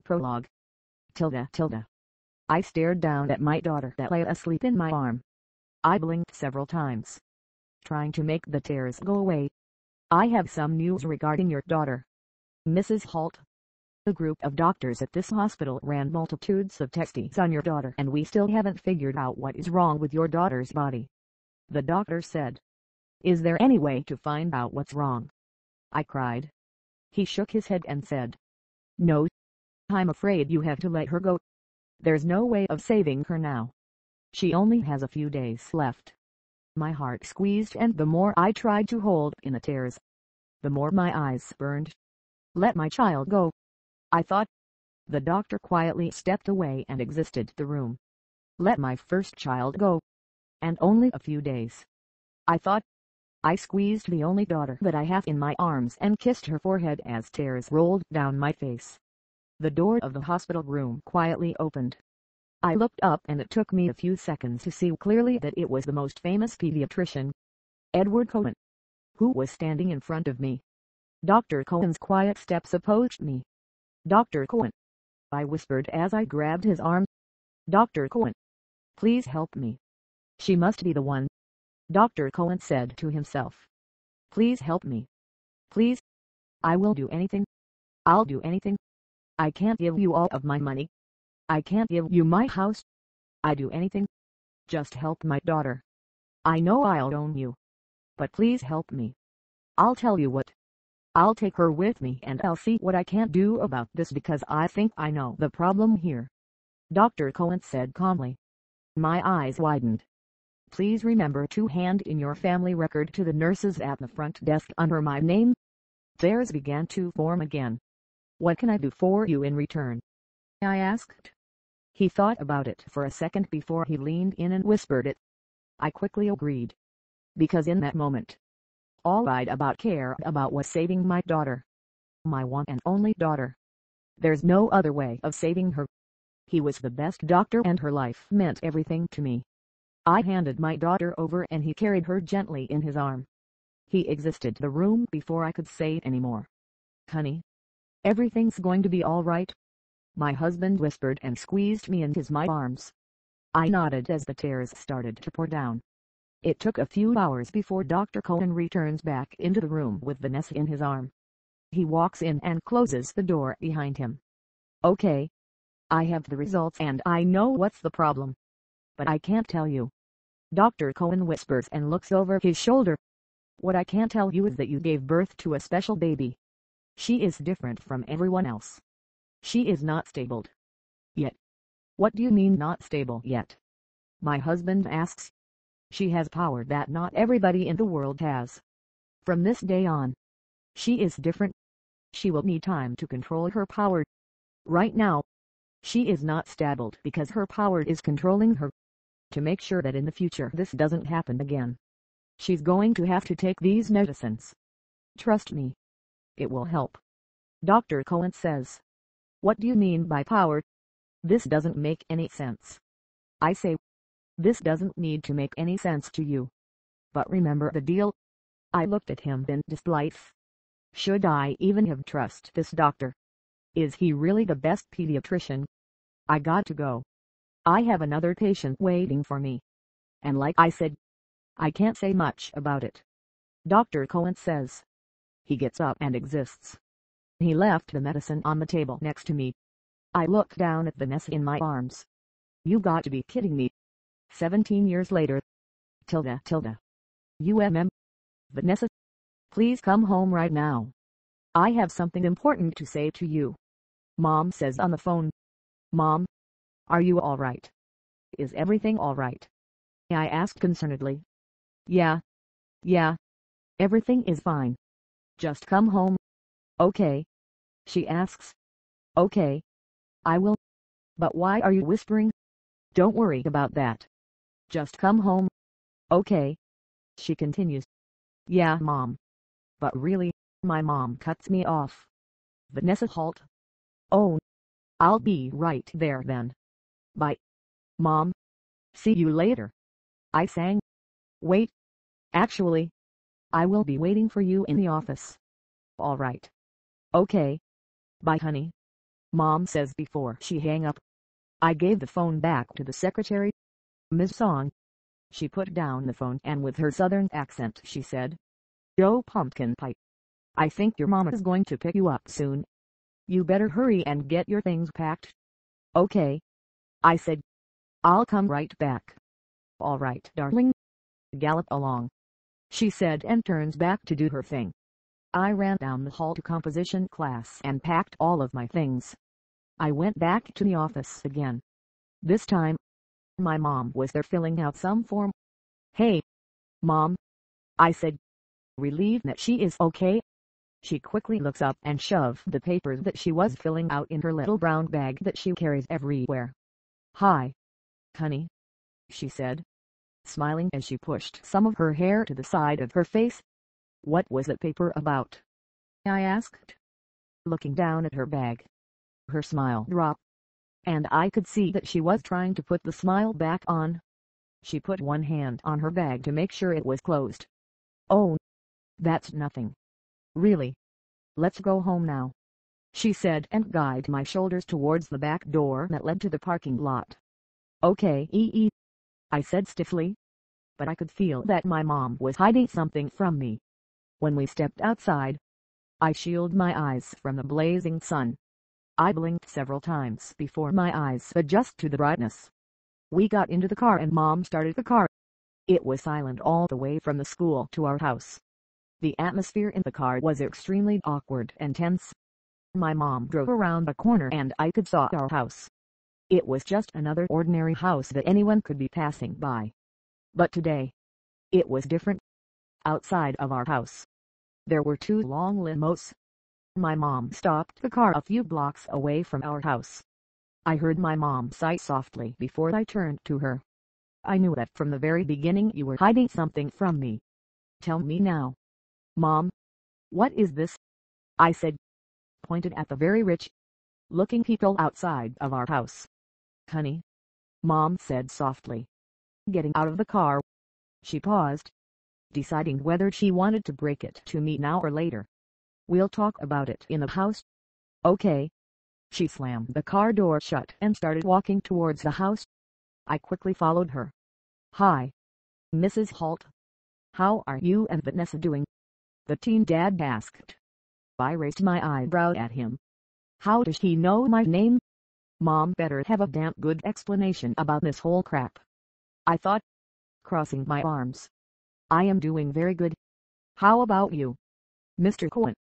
Prologue. Tilda. I stared down at my daughter that lay asleep in my arm. I blinked several times, trying to make the tears go away. I have some news regarding your daughter, Mrs. Holt. A group of doctors at this hospital ran multitudes of tests on your daughter, and we still haven't figured out what is wrong with your daughter's body. The doctor said. Is there any way to find out what's wrong? I cried. He shook his head and said, No. I'm afraid you have to let her go. There's no way of saving her now. She only has a few days left. My heart squeezed, and the more I tried to hold in the tears, the more my eyes burned. Let my child go, I thought. The doctor quietly stepped away and exited the room. Let my first child go. And only a few days, I thought. I squeezed the only daughter that I have in my arms and kissed her forehead as tears rolled down my face. The door of the hospital room quietly opened. I looked up, and it took me a few seconds to see clearly that it was the most famous pediatrician, Edward Cohen, who was standing in front of me. Dr. Cohen's quiet steps approached me. Dr. Cohen, I whispered as I grabbed his arm. Dr. Cohen, please help me. She must be the one, Dr. Cohen said to himself. Please help me. Please. I will do anything. I'll do anything. I can't give you all of my money. I can't give you my house. I do anything. Just help my daughter. I know I'll own you, but please help me. I'll tell you what. I'll take her with me, and I'll see what I can do about this, because I think I know the problem here, Dr. Cohen said calmly. My eyes widened. Please remember to hand in your family record to the nurses at the front desk under my name. Tears began to form again. What can I do for you in return? I asked. He thought about it for a second before he leaned in and whispered it. I quickly agreed, because in that moment, all I'd cared about was saving my daughter. My one and only daughter. There's no other way of saving her. He was the best doctor, and her life meant everything to me. I handed my daughter over, and he carried her gently in his arm. He exited the room before I could say any more. Honey, everything's going to be all right, my husband whispered and squeezed me in my arms. I nodded as the tears started to pour down. It took a few hours before Dr. Cohen returns back into the room with Vanessa in his arm. He walks in and closes the door behind him. Okay. I have the results, and I know what's the problem, but I can't tell you. Dr. Cohen whispers and looks over his shoulder. What I can't tell you is that you gave birth to a special baby. She is different from everyone else. She is not stable yet. What do you mean not stable yet? My husband asks. She has power that not everybody in the world has. From this day on, she is different. She will need time to control her power. Right now, she is not stable because her power is controlling her. To make sure that in the future this doesn't happen again, she's going to have to take these medicines. Trust me. It will help. Dr. Cohen says. What do you mean by power? This doesn't make any sense. I say, this doesn't need to make any sense to you. But remember the deal. I looked at him in disbelief. Should I even have trust this doctor? Is he really the best pediatrician? I got to go. I have another patient waiting for me. And like I said, I can't say much about it. Dr. Cohen says. He gets up and exits. He left the medicine on the table next to me. I looked down at Vanessa in my arms. You got to be kidding me. 17 years later. Tilda. Vanessa. Please come home right now. I have something important to say to you. Mom says on the phone. Mom, are you all right? Is everything all right? I asked concernedly. Yeah. Everything is fine. Just come home. Okay. She asks. Okay. I will. But why are you whispering? Don't worry about that. Just come home. Okay. She continues. Yeah, Mom. But really, my mom cuts me off. Vanessa Holt. Oh. I'll be right there then. Bye. Mom. See you later. I sang. Wait. Actually, I will be waiting for you in the office. All right. Okay. Bye, honey. Mom says before she hang up. I gave the phone back to the secretary. Miss Song. She put down the phone and with her southern accent she said, "Joe Pumpkin Pie. I think your mama is going to pick you up soon. You better hurry and get your things packed." "Okay," I said. "I'll come right back." "All right, darling. Gallop along," she said and turns back to do her thing. I ran down the hall to composition class and packed all of my things. I went back to the office again. This time, my mom was there filling out some form. "Hey, Mom," I said, relieved that she is okay. She quickly looks up and shoved the papers that she was filling out in her little brown bag that she carries everywhere. "Hi, honey," she said, smiling as she pushed some of her hair to the side of her face. "What was that paper about?" I asked, looking down at her bag. Her smile dropped, and I could see that she was trying to put the smile back on. She put one hand on her bag to make sure it was closed. "Oh, that's nothing. Really. Let's go home now," she said and guided my shoulders towards the back door that led to the parking lot. "Okay, I said stiffly. But I could feel that my mom was hiding something from me. When we stepped outside, I shielded my eyes from the blazing sun. I blinked several times before my eyes adjusted to the brightness. We got into the car and Mom started the car. It was silent all the way from the school to our house. The atmosphere in the car was extremely awkward and tense. My mom drove around a corner and I could see our house. It was just another ordinary house that anyone could be passing by. But today, it was different. Outside of our house, there were two long limos. My mom stopped the car a few blocks away from our house. I heard my mom sigh softly before I turned to her. "I knew that from the very beginning you were hiding something from me. Tell me now." "Mom, what is this?" I said, pointed at the very rich-looking people outside of our house. "Honey," Mom said softly, getting out of the car. She paused, deciding whether she wanted to break it to me now or later. "We'll talk about it in the house." "Okay." She slammed the car door shut and started walking towards the house. I quickly followed her. "Hi, Mrs. Holt. How are you and Vanessa doing?" the teen dad asked. I raised my eyebrow at him. "How does he know my name?" "Mom better have a damn good explanation about this whole crap," I thought, crossing my arms. "I am doing very good. How about you, Mr. Cohen?"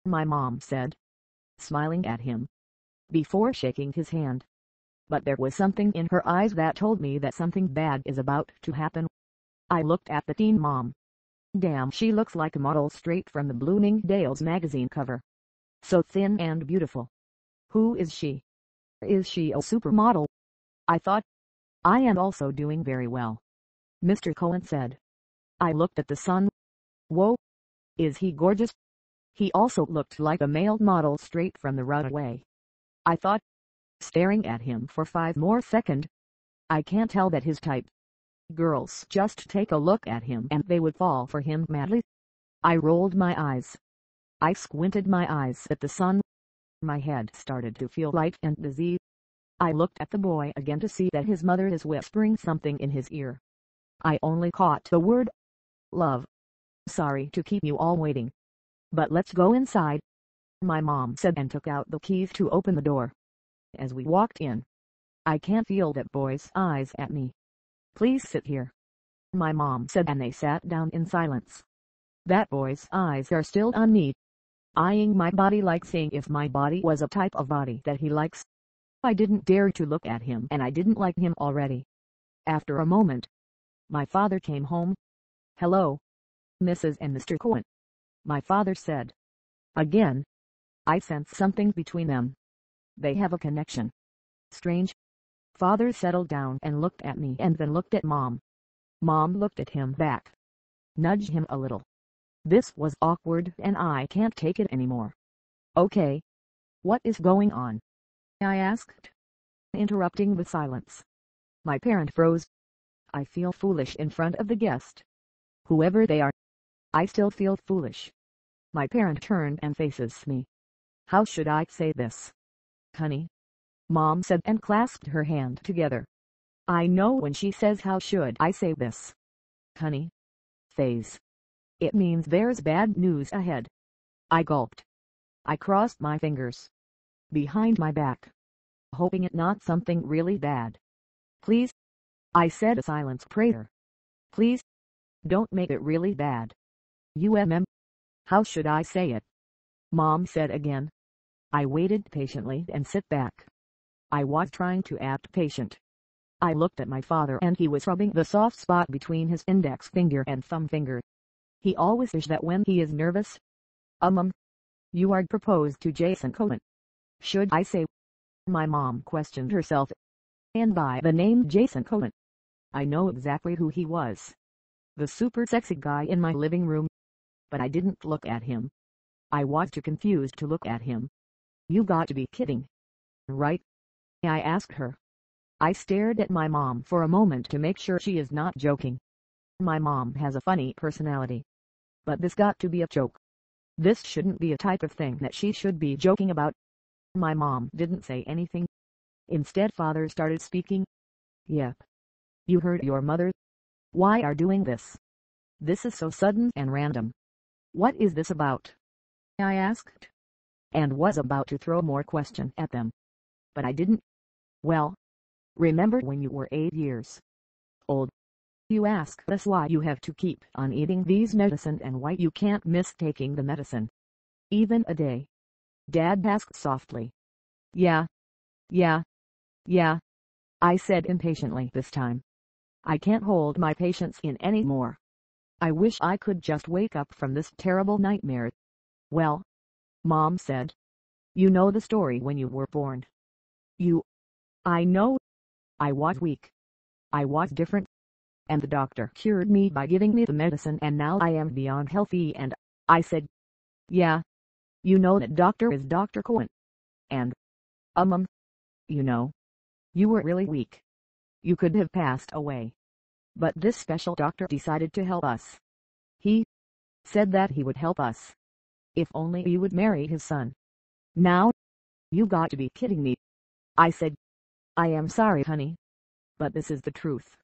my mom said, smiling at him, before shaking his hand. But there was something in her eyes that told me that something bad is about to happen. I looked at the teen mom. Damn, she looks like a model straight from the Bloomingdale's magazine cover. So thin and beautiful. Who is she? Is she a supermodel? I thought. "I am also doing very well," Mr. Cohen said. I looked at the son. "Whoa. Is he gorgeous?" He also looked like a male model straight from the runway, I thought, staring at him for 5 more seconds. I can't tell that his type. Girls just take a look at him and they would fall for him madly. I rolled my eyes. I squinted my eyes at the sun. My head started to feel light and dizzy. I looked at the boy again to see that his mother is whispering something in his ear. I only caught the word, "love." "Sorry to keep you all waiting, but let's go inside," my mom said and took out the keys to open the door. As we walked in, I can't feel that boy's eyes at me. "Please sit here," my mom said and they sat down in silence. That boy's eyes are still on me, eyeing my body like saying if my body was a type of body that he likes. I didn't dare to look at him and I didn't like him already. After a moment, my father came home. "Hello, Mrs. and Mr. Cohen," my father said. Again, I sensed something between them. They have a connection. Strange. Father settled down and looked at me and then looked at Mom. Mom looked at him back. Nudged him a little. This was awkward and I can't take it anymore. "Okay. What is going on?" I asked, interrupting the silence. My parent froze. I feel foolish in front of the guest. Whoever they are, I still feel foolish. My parent turned and faces me. How should I say this? Honey, Mom said and clasped her hand together. I know when she says how should I say this. Honey. Phase. It means there's bad news ahead. I gulped. I crossed my fingers behind my back, hoping it not something really bad. Please, I said a silent prayer. Please, don't make it really bad. How should I say it? Mom said again. I waited patiently and sit back. I was trying to act patient. I looked at my father and he was rubbing the soft spot between his index finger and thumb finger. He always says that when he is nervous. You are proposed to Jason Cohen. Should I say? My mom questioned herself. And by the name Jason Cohen, I know exactly who he was. The super sexy guy in my living room. But I didn't look at him. I was too confused to look at him. You got to be kidding. Right? I asked her. I stared at my mom for a moment to make sure she is not joking. My mom has a funny personality. But this got to be a joke. This shouldn't be a type of thing that she should be joking about. My mom didn't say anything. Instead, father started speaking. Yep. You heard your mother. Why are doing this? This is so sudden and random. What is this about? I asked. And was about to throw more question at them. But I didn't. Well, remember when you were 8 years old? You asked us why you have to keep on eating these medicine and why you can't miss taking the medicine. Even a day. Dad asked softly. Yeah. I said impatiently this time. I can't hold my patience in anymore. I wish I could just wake up from this terrible nightmare. Well, Mom said. You know the story when you were born. I know. I was weak. I was different. And the doctor cured me by giving me the medicine and now I am beyond healthy and I said. Yeah. You know that doctor is Dr. Cohen. And, you know, you were really weak. You could have passed away. But this special doctor decided to help us. He said that he would help us. If only you would marry his son. Now, you got to be kidding me. I said. I am sorry, honey. But this is the truth.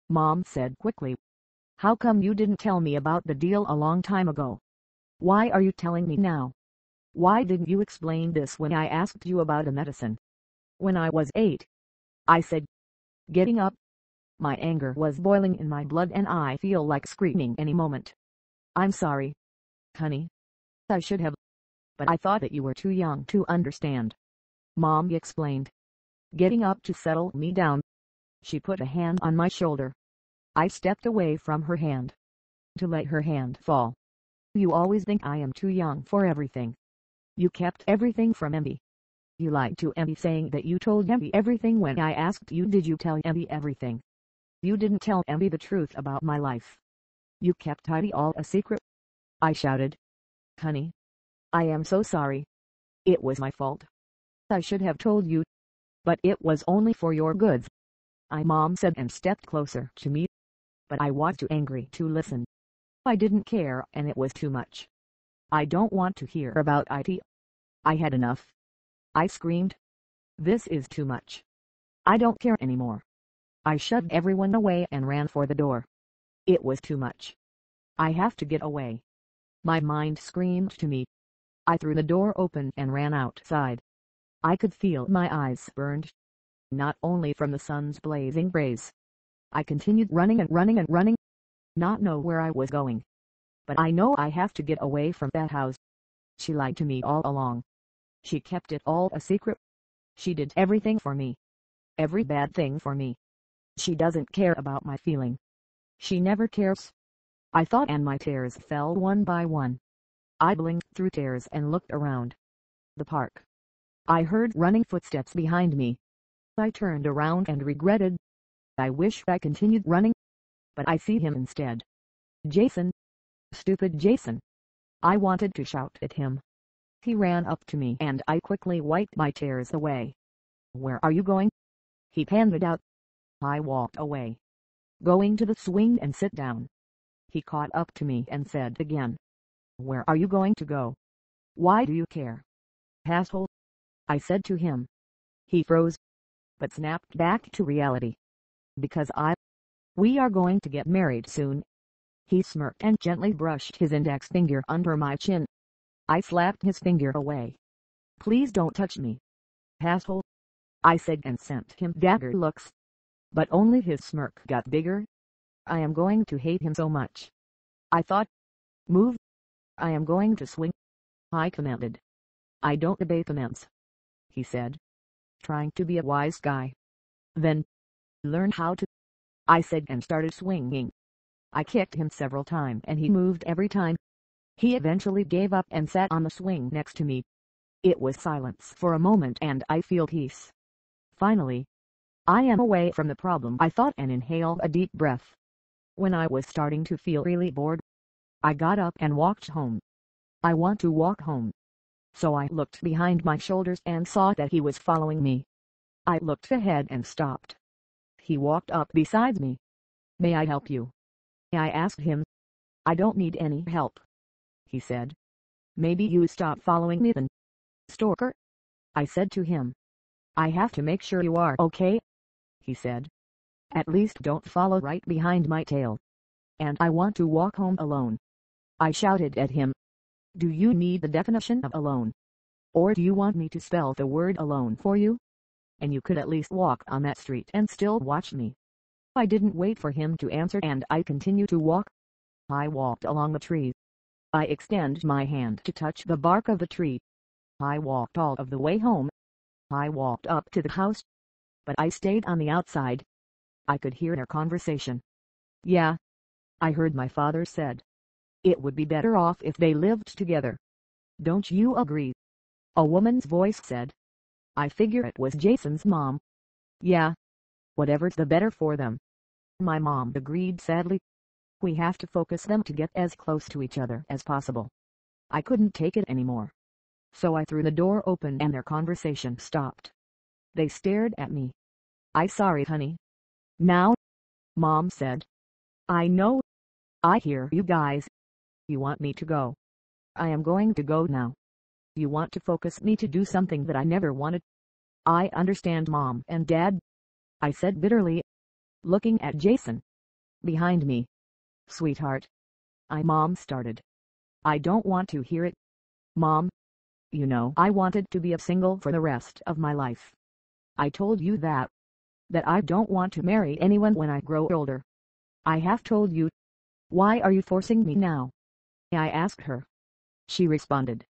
Mom said quickly. How come you didn't tell me about the deal a long time ago? Why are you telling me now? Why didn't you explain this when I asked you about the medicine? When I was 8. I said. Getting up. My anger was boiling in my blood and I feel like screaming any moment. I'm sorry, honey. I should have. But I thought that you were too young to understand. Mom explained. Getting up to settle me down. She put a hand on my shoulder. I stepped away from her hand. To let her hand fall. You always think I am too young for everything. You kept everything from Emmy. You lied to Emmy saying that you told Emmy everything when I asked you did you tell Emmy everything. You didn't tell Emmy the truth about my life. You kept all a secret. I shouted. Honey. I am so sorry. It was my fault. I should have told you. But it was only for your good. Mom said and stepped closer to me. But I was too angry to listen. I didn't care and it was too much. I don't want to hear about it. I had enough. I screamed. This is too much. I don't care anymore. I shoved everyone away and ran for the door. It was too much. I have to get away. My mind screamed to me. I threw the door open and ran outside. I could feel my eyes burned. Not only from the sun's blazing rays. I continued running and running and running. Not know where I was going. But I know I have to get away from that house. She lied to me all along. She kept it all a secret. She did everything for me. Every bad thing for me. She doesn't care about my feeling. She never cares. I thought and my tears fell one by one. I blinked through tears and looked around. The park. I heard running footsteps behind me. I turned around and regretted. I wish I continued running. But I see him instead. Jason. Stupid Jason. I wanted to shout at him. He ran up to me and I quickly wiped my tears away. Where are you going? He panted out. I walked away. Going to the swing and sit down. He caught up to me and said again. Where are you going to go? Why do you care? Asshole. I said to him. He froze, but snapped back to reality. Because we are going to get married soon. He smirked and gently brushed his index finger under my chin. I slapped his finger away. Please don't touch me, asshole, I said and sent him dagger looks. But only his smirk got bigger. I am going to hate him so much, I thought. Move. I am going to swing, I commanded. I don't obey commands, he said, trying to be a wise guy. Then, learn how to, I said and started swinging. I kicked him several times and he moved every time. He eventually gave up and sat on the swing next to me. It was silence for a moment and I feel peace. Finally, I am away from the problem, I thought, and inhaled a deep breath. When I was starting to feel really bored, I got up and walked home. I want to walk home. So I looked behind my shoulders and saw that he was following me. I looked ahead and stopped. He walked up beside me. May I help you? I asked him. I don't need any help, he said. Maybe you stop following me then, stalker, I said to him. I have to make sure you are okay, he said. At least don't follow right behind my tail. And I want to walk home alone. I shouted at him. Do you need the definition of alone? Or do you want me to spell the word alone for you? And you could at least walk on that street and still watch me. I didn't wait for him to answer and I continued to walk. I walked along the tree. I extended my hand to touch the bark of the tree. I walked all of the way home. I walked up to the house. But I stayed on the outside. I could hear their conversation. Yeah, I heard my father said. It would be better off if they lived together. Don't you agree? A woman's voice said. I figure it was Jason's mom. Yeah. Whatever's the better for them. My mom agreed sadly. We have to focus them to get as close to each other as possible. I couldn't take it anymore. So I threw the door open and their conversation stopped. They stared at me. I'm sorry, honey. Now, Mom said. I know. I hear you guys. You want me to go. I am going to go now. You want to focus me to do something that I never wanted. I understand, Mom and Dad, I said bitterly, looking at Jason behind me. Sweetheart, Mom started. I don't want to hear it. Mom, you know I wanted to be a single for the rest of my life. I told you that I don't want to marry anyone when I grow older. I have told you. Why are you forcing me now? I asked her. She responded.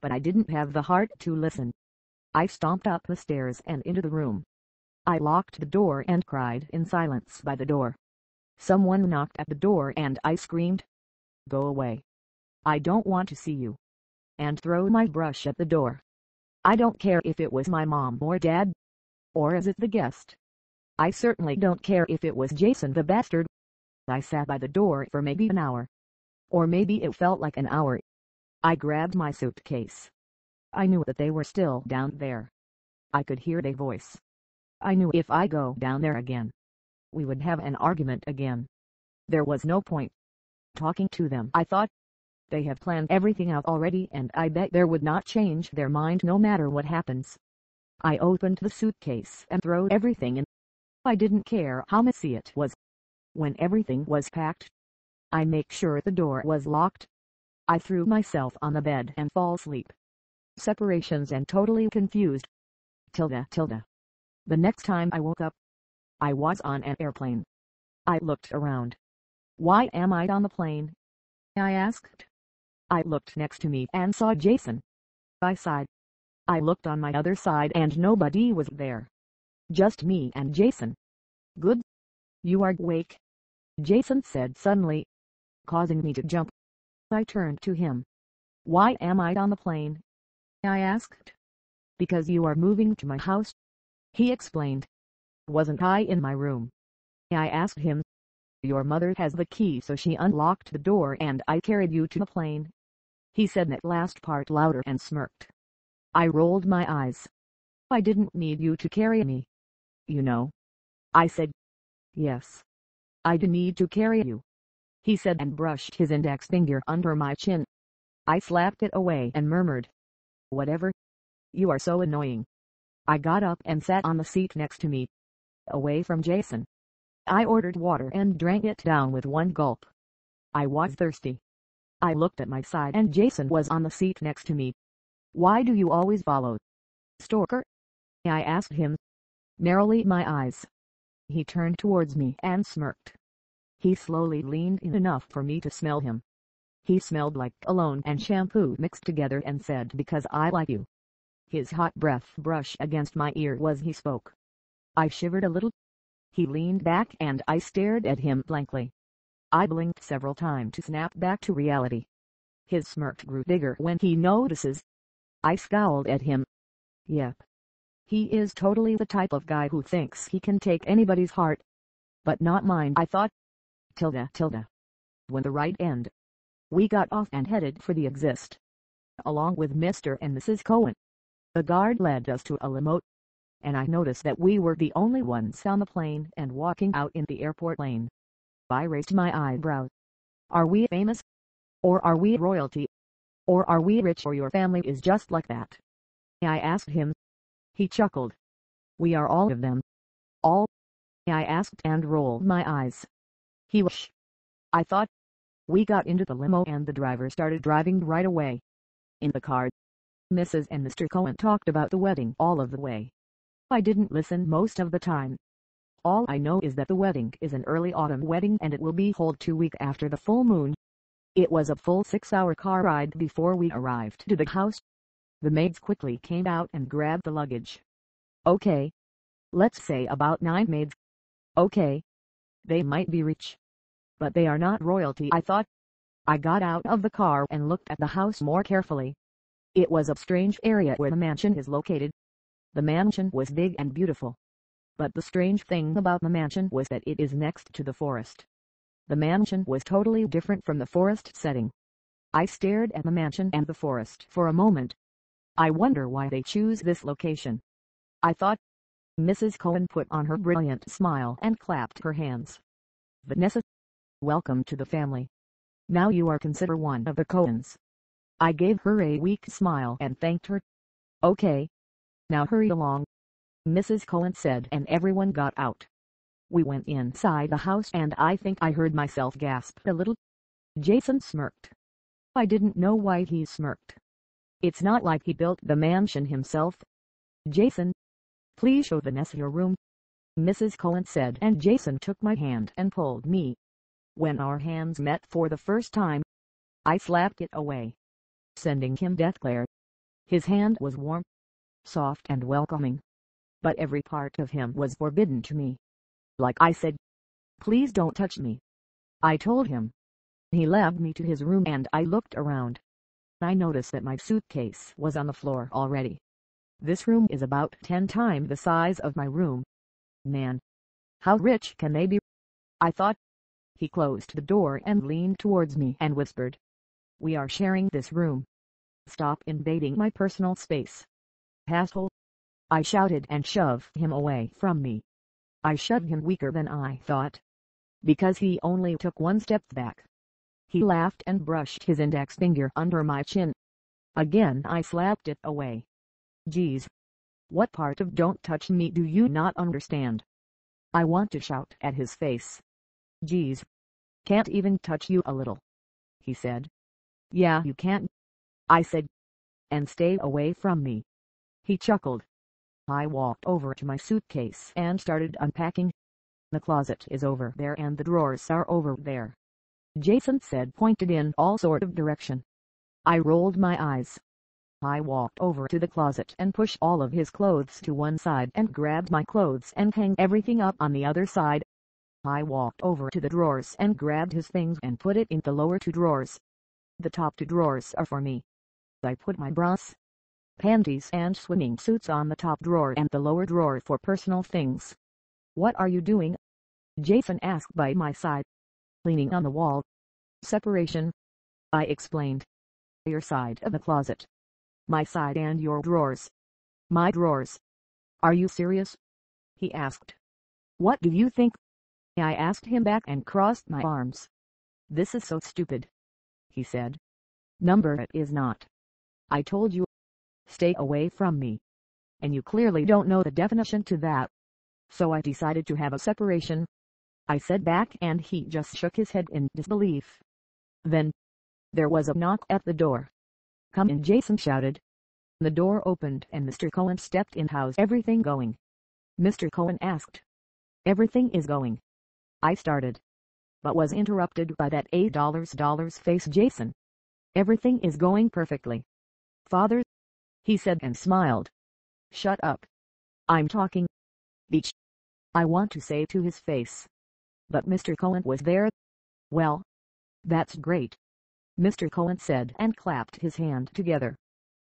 But I didn't have the heart to listen. I stomped up the stairs and into the room. I locked the door and cried in silence by the door. Someone knocked at the door and I screamed. Go away. I don't want to see you. And threw my brush at the door. I don't care if it was my mom or dad. Or is it the guest? I certainly don't care if it was Jason the bastard. I sat by the door for maybe an hour. Or maybe it felt like an hour. I grabbed my suitcase. I knew that they were still down there. I could hear their voice. I knew if I go down there again, we would have an argument again. There was no point talking to them, I thought. They have planned everything out already and I bet they would not change their mind no matter what happens. I opened the suitcase and threw everything in. I didn't care how messy it was. When everything was packed, I make sure the door was locked. I threw myself on the bed and fall asleep. Separations and totally confused. Tilda. The next time I woke up, I was on an airplane. I looked around. Why am I on the plane? I asked. I looked next to me and saw Jason. I sighed. I looked on my other side and nobody was there. Just me and Jason. Good. You are awake, Jason said suddenly, causing me to jump. I turned to him. Why am I on the plane? I asked. Because you are moving to my house, he explained. Wasn't I in my room? I asked him. Your mother has the key, so she unlocked the door and I carried you to the plane. He said that last part louder and smirked. I rolled my eyes. I didn't need you to carry me. You know. I said. Yes. I do need to carry you, he said and brushed his index finger under my chin. I slapped it away and murmured. Whatever. You are so annoying. I got up and sat on the seat next to me, away from Jason. I ordered water and drank it down with one gulp. I was thirsty. I looked at my side and Jason was on the seat next to me. Why do you always follow? Stalker? I asked him, narrowly my eyes. He turned towards me and smirked. He slowly leaned in enough for me to smell him. He smelled like cologne and shampoo mixed together and said, because I like you. His hot breath brushed against my ear as he spoke. I shivered a little. He leaned back and I stared at him blankly. I blinked several times to snap back to reality. His smirk grew bigger when he notices. I scowled at him. Yep. He is totally the type of guy who thinks he can take anybody's heart. But not mine, I thought. Tilda. When the right end. We got off and headed for the exit. Along with Mr. and Mrs. Cohen. The guard led us to a limo. And I noticed that we were the only ones on the plane and walking out in the airport lane. I raised my eyebrows. Are we famous? Or are we royalty? Or are we rich or your family is just like that? I asked him. He chuckled. We are all of them. All? I asked and rolled my eyes. He was. I thought. We got into the limo and the driver started driving right away. In the car, Mrs. and Mr. Cohen talked about the wedding all of the way. I didn't listen most of the time. All I know is that the wedding is an early autumn wedding and it will be held 2 weeks after the full moon. It was a full 6-hour car ride before we arrived to the house. The maids quickly came out and grabbed the luggage. Okay. Let's say about 9 maids. Okay. They might be rich. But they are not royalty, I thought. I got out of the car and looked at the house more carefully. It was a strange area where the mansion is located. The mansion was big and beautiful. But the strange thing about the mansion was that it is next to the forest. The mansion was totally different from the forest setting. I stared at the mansion and the forest for a moment. I wonder why they choose this location. I thought. Mrs. Cohen put on her brilliant smile and clapped her hands. Vanessa, welcome to the family. Now you are considered one of the Cohens. I gave her a weak smile and thanked her. Okay. Now hurry along, Mrs. Cohen said, and everyone got out. We went inside the house and I think I heard myself gasp a little. Jason smirked. I didn't know why he smirked. It's not like he built the mansion himself. Jason, please show Vanessa your room, Mrs. Cohen said, and Jason took my hand and pulled me. When our hands met for the first time, I slapped it away, sending him death glare. His hand was warm, soft and welcoming, but every part of him was forbidden to me. Like I said, please don't touch me, I told him. He led me to his room and I looked around. I noticed that my suitcase was on the floor already. This room is about 10 times the size of my room. Man, how rich can they be? I thought. He closed the door and leaned towards me and whispered, we are sharing this room. Stop invading my personal space, asshole. I shouted and shoved him away from me. I shoved him weaker than I thought, because he only took 1 step back. He laughed and brushed his index finger under my chin. Again I slapped it away. Geez. What part of don't touch me do you not understand? I want to shout at his face. Geez. Can't even touch you a little, he said. Yeah, you can't, I said. And stay away from me. He chuckled. I walked over to my suitcase and started unpacking. The closet is over there and the drawers are over there, Jason said, pointed in all sort of direction. I rolled my eyes. I walked over to the closet and pushed all of his clothes to one side and grabbed my clothes and hung everything up on the other side. I walked over to the drawers and grabbed his things and put it in the lower 2 drawers. The top 2 drawers are for me. I put my bras, panties and swimming suits on the top drawer and the lower drawer for personal things. What are you doing? Jason asked by my side, leaning on the wall. Separation, I explained. Your side of the closet. My side and your drawers. My drawers. Are you serious? He asked. What do you think? I asked him back and crossed my arms. This is so stupid, he said. Number it is not. I told you. Stay away from me. And you clearly don't know the definition to that. So I decided to have a separation, I said back, and he just shook his head in disbelief. Then, there was a knock at the door. "Come in," Jason shouted. The door opened and Mr. Cohen stepped in. "How's everything going?" Mr. Cohen asked. "Everything is going," I started, but was interrupted by that $8 face Jason. "Everything is going perfectly, Father," he said and smiled. "Shut up. I'm talking." "Beach," I want to say to his face. But Mr. Cohen was there. "Well, that's great," Mr. Cohen said and clapped his hand together.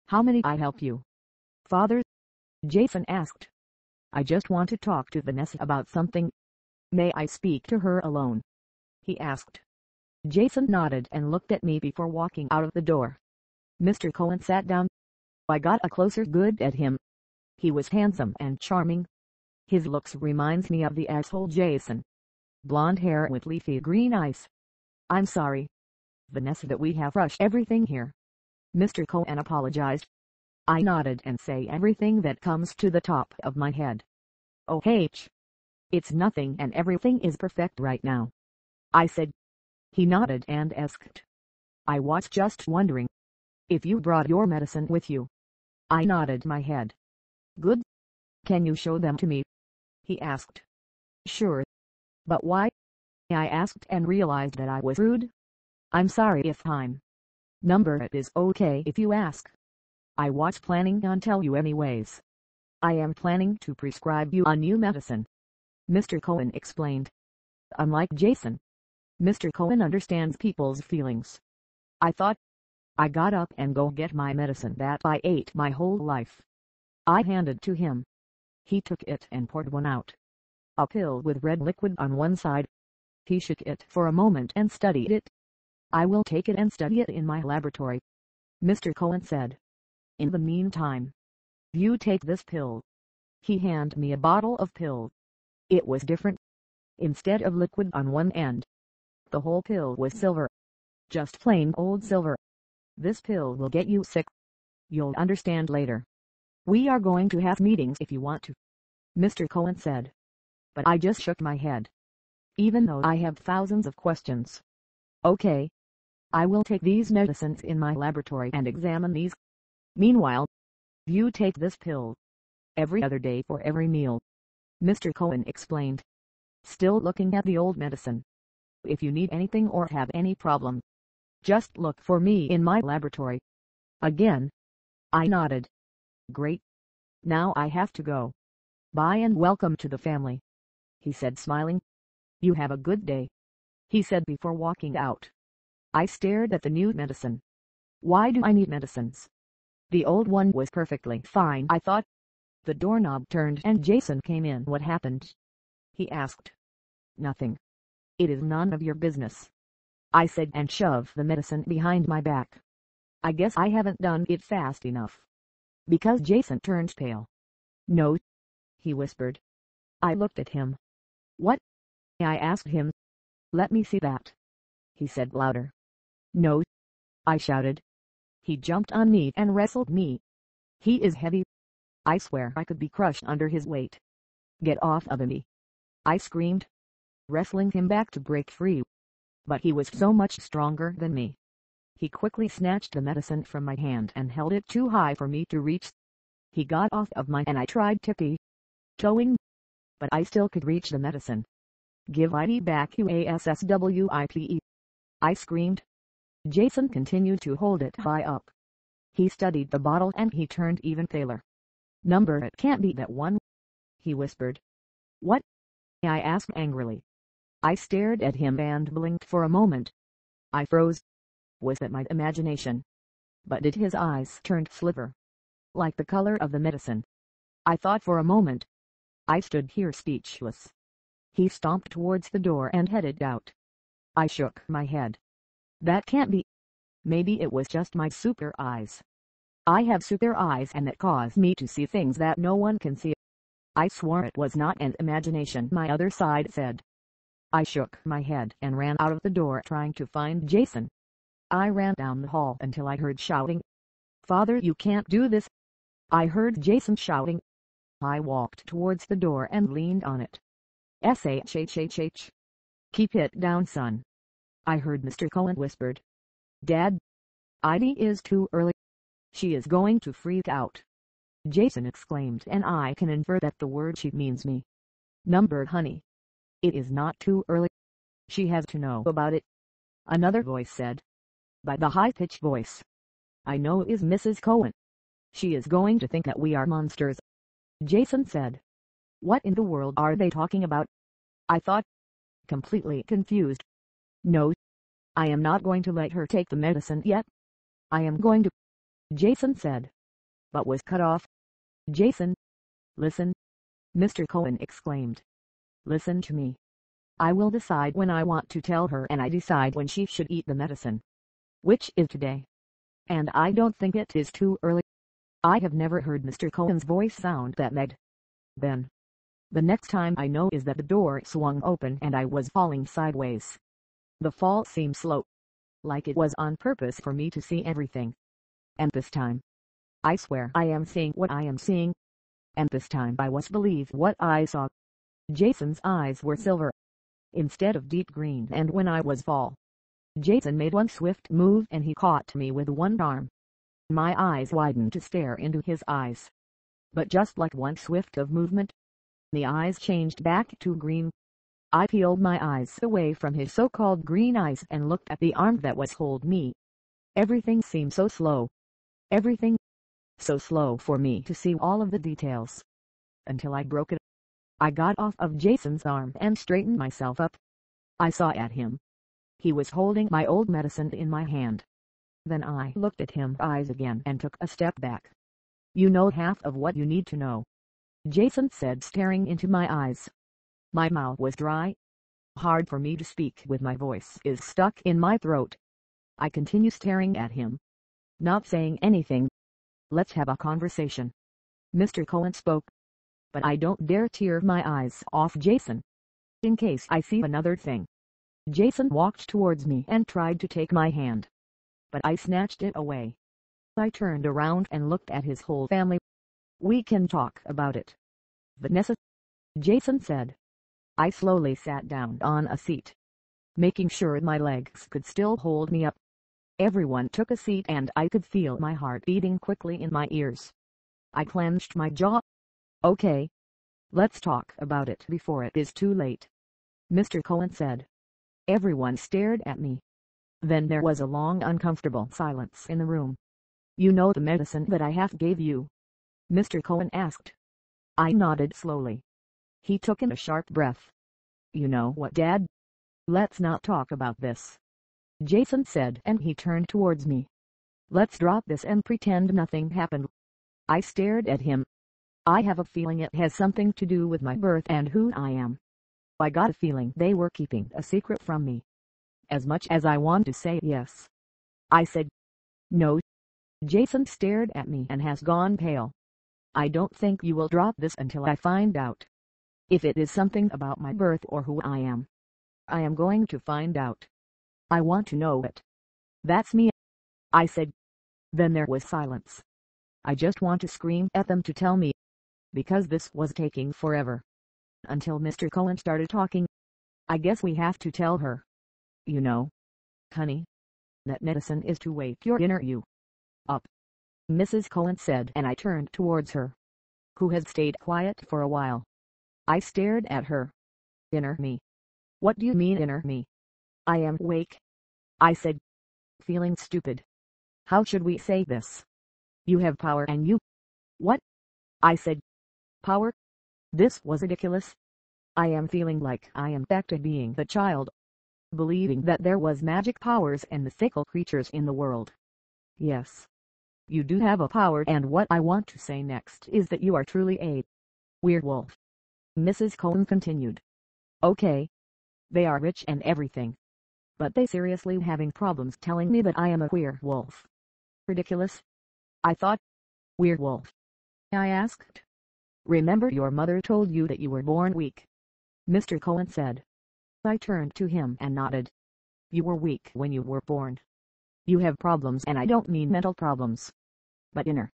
"How may I help you, Father?" Jason asked. "I just want to talk to Vanessa about something." "May I speak to her alone?" he asked. Jason nodded and looked at me before walking out of the door. Mr. Cohen sat down. I got a closer look at him. He was handsome and charming. His looks reminds me of the asshole Jason. Blonde hair with leafy green eyes. "I'm sorry, Vanessa, that we have rushed everything here," Mr. Cohen apologized. I nodded and say everything that comes to the top of my head. "Oh it's nothing and everything is perfect right now," I said. He nodded and asked. "I was just wondering if you brought your medicine with you." I nodded my head. "Good. Can you show them to me?" he asked. "Sure. But why?" I asked and realized that I was rude. "I'm sorry if I'm number it is okay if you ask. I was planning on tell you anyways. I am planning to prescribe you a new medicine," Mr. Cohen explained. Unlike Jason, Mr. Cohen understands people's feelings. I thought. I got up and go get my medicine that I ate my whole life. I handed to him. He took it and poured one out. A pill with red liquid on one side. He shook it for a moment and studied it. "I will take it and study it in my laboratory," Mr. Cohen said. "In the meantime, you take this pill." He handed me a bottle of pill. It was different. Instead of liquid on one end, the whole pill was silver. Just plain old silver. "This pill will get you sick. You'll understand later. We are going to have meetings if you want to," Mr. Cohen said. But I just shook my head. Even though I have thousands of questions. "Okay. I will take these medicines in my laboratory and examine these. Meanwhile, you take this pill every other day for every meal," Mr. Cohen explained. Still looking at the old medicine. "If you need anything or have any problem, just look for me in my laboratory." Again, I nodded. "Great. Now I have to go. Bye and welcome to the family," he said smiling. "You have a good day," he said before walking out. I stared at the new medicine. Why do I need medicines? The old one was perfectly fine, I thought. The doorknob turned and Jason came in. "What happened?" he asked. "Nothing. It is none of your business," I said and shoved the medicine behind my back. I guess I haven't done it fast enough, because Jason turned pale. "No," he whispered. I looked at him. "What?" I asked him. "Let me see that," he said louder. "No," I shouted. He jumped on me and wrestled me. He is heavy. I swear I could be crushed under his weight. "Get off of me," I screamed, wrestling him back to break free. But he was so much stronger than me. He quickly snatched the medicine from my hand and held it too high for me to reach. He got off of mine and I tried tippy-toeing, but I still could reach the medicine. "Give it back, you ASSWIPE," I screamed. Jason continued to hold it high up. He studied the bottle and he turned even paler. "Number it can't be that one," he whispered. "What?" I asked angrily. I stared at him and blinked for a moment. I froze. Was that my imagination? But did his eyes turn silver, like the color of the medicine? I thought for a moment. I stood here speechless. He stomped towards the door and headed out. I shook my head. That can't be. Maybe it was just my super eyes. I have super eyes and that cause me to see things that no one can see. I swore it was not an imagination, my other side said. I shook my head and ran out of the door trying to find Jason. I ran down the hall until I heard shouting. "Father, you can't do this. I heard Jason shouting. I walked towards the door and leaned on it. "Shh. Keep it down, son," I heard Mr. Cohen whispered. "Dad, it is too early. She is going to freak out," Jason exclaimed, and I can infer that the word she means me. "Number, honey. It is not too early. She has to know about it," another voice said. By the high-pitched voice I know is Mrs. Cohen. "She is going to think that we are monsters," Jason said. "What in the world are they talking about?" I thought, completely confused. "No, I am not going to let her take the medicine yet. I am going to," Jason said, but was cut off. "Jason, listen," Mr. Cohen exclaimed. "Listen to me. I will decide when I want to tell her, and I decide when she should eat the medicine, which is today. And I don't think it is too early." I have never heard Mr. Cohen's voice sound that mad. Then, the next time I know is that the door swung open and I was falling sideways. The fall seemed slow, like it was on purpose for me to see everything. And this time, I swear I am seeing what I am seeing. And this time I was believe what I saw. Jason's eyes were silver, instead of deep green, and when I was fall, Jason made one swift move and he caught me with one arm. My eyes widened to stare into his eyes. But just like one swift of movement, the eyes changed back to green. I peeled my eyes away from his so-called green eyes and looked at the arm that was holding me. Everything seemed so slow. Everything so slow for me to see all of the details. Until I broke it. I got off of Jason's arm and straightened myself up. I saw at him. He was holding my old medicine in my hand. Then I looked at him eyes again and took a step back. "You know half of what you need to know," Jason said, staring into my eyes. My mouth was dry. Hard for me to speak with my voice is stuck in my throat. I continue staring at him, not saying anything. "Let's have a conversation," Mr. Cohen spoke. "But I don't dare tear my eyes off Jason, in case I see another thing." Jason walked towards me and tried to take my hand, but I snatched it away. I turned around and looked at his whole family. "We can talk about it, Vanessa," Jason said. I slowly sat down on a seat, making sure my legs could still hold me up. Everyone took a seat and I could feel my heart beating quickly in my ears. I clenched my jaw. "Okay, let's talk about it before it is too late," Mr. Cohen said. Everyone stared at me. Then there was a long uncomfortable silence in the room. "You know the medicine that I half gave you?" Mr. Cohen asked. I nodded slowly. He took in a sharp breath. "You know what, Dad? Let's not talk about this," Jason said, and he turned towards me. "Let's drop this and pretend nothing happened." I stared at him. "I have a feeling it has something to do with my birth and who I am. I got a feeling they were keeping a secret from me." As much as I wanted to say yes, I said no. Jason stared at me and has gone pale. "I don't think you will drop this until I find out. If it is something about my birth or who I am going to find out. I want to know it." "That's me," I said. Then there was silence. I just want to scream at them to tell me, because this was taking forever. Until Mr. Cohen started talking. "I guess we have to tell her. You know, honey, that medicine is to wake your inner you up," Mrs. Cohen said, and I turned towards her, who had stayed quiet for a while. I stared at her. "Inner me? What do you mean inner me?" "I am awake," I said, feeling stupid. "How should we say this? You have power and you—" "What?" I said. "Power?" This was ridiculous. I am feeling like I am back to being the child, believing that there was magic powers and mythical creatures in the world. Yes, you do have a power, and what I want to say next is that you are truly a werewolf," Mrs. Cohen continued. "Okay, they are rich and everything, but they seriously having problems telling me that I am a werewolf. Ridiculous, I thought." "Werewolf?" I asked. "Remember your mother told you that you were born weak," Mr. Cohen said. I turned to him and nodded. "You were weak when you were born. You have problems, and I don't mean mental problems, but inner.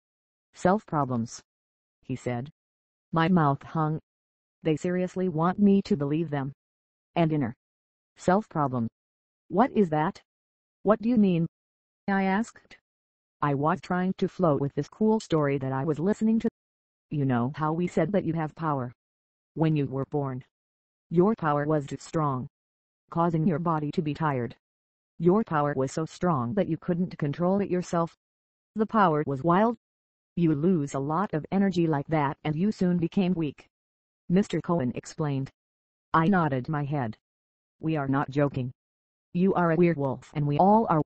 Self-problems, he said. My mouth hung. They seriously want me to believe them. And inner self-problem. What is that? What do you mean? I asked. I was trying to flow with this cool story that I was listening to. You know how we said that you have power when you were born. Your power was too strong, causing your body to be tired. Your power was so strong that you couldn't control it yourself. The power was wild. You lose a lot of energy like that and you soon became weak. Mr. Cohen explained. I nodded my head. We are not joking. You are a werewolf and we all are,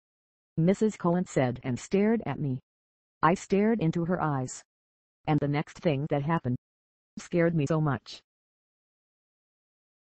Mrs. Cohen said and stared at me. I stared into her eyes. And the next thing that happened scared me so much.